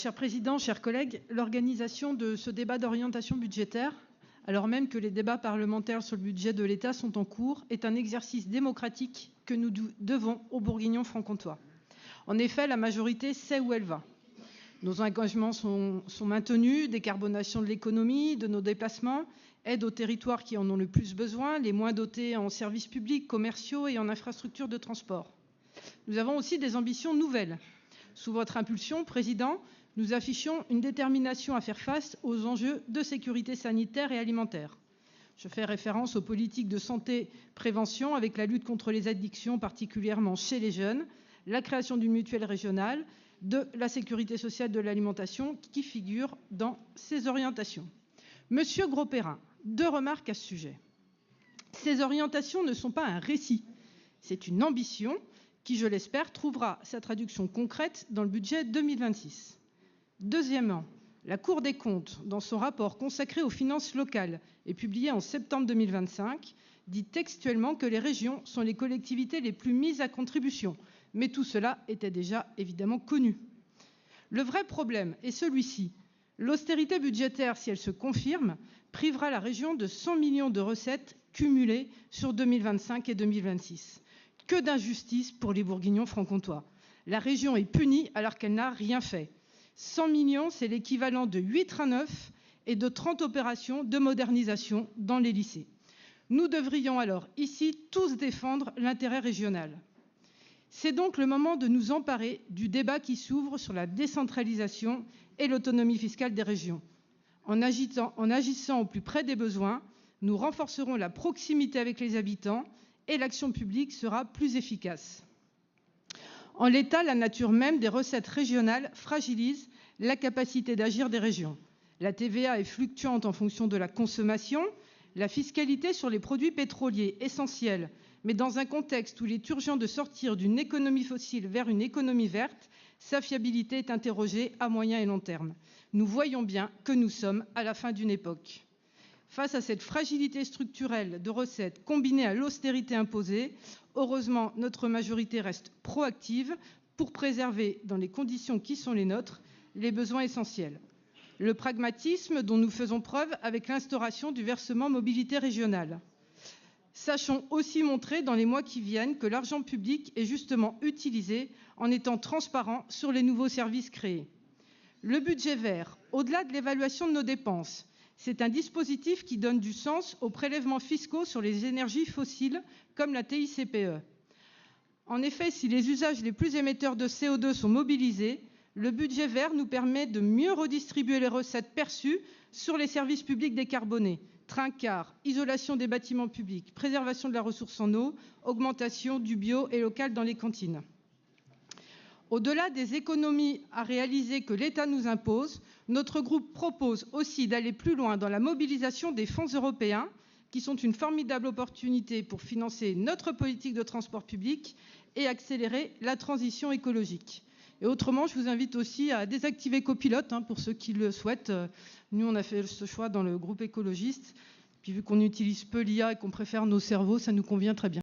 Cher Président, chers collègues, l'organisation de ce débat d'orientation budgétaire, alors même que les débats parlementaires sur le budget de l'État sont en cours, est un exercice démocratique que nous devons aux Bourguignons franc-comtois. En effet, la majorité sait où elle va. Nos engagements sont maintenus, décarbonation de l'économie, de nos déplacements, aide aux territoires qui en ont le plus besoin, les moins dotés en services publics, commerciaux et en infrastructures de transport. Nous avons aussi des ambitions nouvelles. Sous votre impulsion, Président, nous affichons une détermination à faire face aux enjeux de sécurité sanitaire et alimentaire. Je fais référence aux politiques de santé-prévention avec la lutte contre les addictions, particulièrement chez les jeunes, la création d'une mutuelle régionale, de la sécurité sociale de l'alimentation qui figure dans ces orientations. Monsieur Grosperrin, 2 remarques à ce sujet. Ces orientations ne sont pas un récit, c'est une ambition qui, je l'espère, trouvera sa traduction concrète dans le budget 2026. Deuxièmement, la Cour des comptes, dans son rapport consacré aux finances locales et publié en septembre 2025, dit textuellement que les régions sont les collectivités les plus mises à contribution. Mais tout cela était déjà évidemment connu. Le vrai problème est celui-ci. L'austérité budgétaire, si elle se confirme, privera la région de 100 millions de recettes cumulées sur 2025 et 2026. Que d'injustice pour les Bourguignons franc-comtois. La région est punie alors qu'elle n'a rien fait. 100 millions, c'est l'équivalent de 8 trains neufs et de 30 opérations de modernisation dans les lycées. Nous devrions alors ici tous défendre l'intérêt régional. C'est donc le moment de nous emparer du débat qui s'ouvre sur la décentralisation et l'autonomie fiscale des régions. En agissant au plus près des besoins, nous renforcerons la proximité avec les habitants et l'action publique sera plus efficace. En l'état, la nature même des recettes régionales fragilise la capacité d'agir des régions. La TVA est fluctuante en fonction de la consommation, la fiscalité sur les produits pétroliers essentiels, mais dans un contexte où il est urgent de sortir d'une économie fossile vers une économie verte, sa fiabilité est interrogée à moyen et long terme. Nous voyons bien que nous sommes à la fin d'une époque. Face à cette fragilité structurelle de recettes combinée à l'austérité imposée, heureusement, notre majorité reste proactive pour préserver, dans les conditions qui sont les nôtres, les besoins essentiels. Le pragmatisme dont nous faisons preuve avec l'instauration du versement mobilité régionale. Sachons aussi montrer dans les mois qui viennent que l'argent public est justement utilisé en étant transparent sur les nouveaux services créés. Le budget vert, au-delà de l'évaluation de nos dépenses, c'est un dispositif qui donne du sens aux prélèvements fiscaux sur les énergies fossiles, comme la TICPE. En effet, si les usages les plus émetteurs de CO2 sont mobilisés, le budget vert nous permet de mieux redistribuer les recettes perçues sur les services publics décarbonés, trains-cars, isolation des bâtiments publics, préservation de la ressource en eau, augmentation du bio et local dans les cantines. Au-delà des économies à réaliser que l'État nous impose, notre groupe propose aussi d'aller plus loin dans la mobilisation des fonds européens, qui sont une formidable opportunité pour financer notre politique de transport public et accélérer la transition écologique. Et autrement, je vous invite aussi à désactiver Copilote, pour ceux qui le souhaitent. Nous, on a fait ce choix dans le groupe écologiste. Puis vu qu'on utilise peu l'IA et qu'on préfère nos cerveaux, ça nous convient très bien.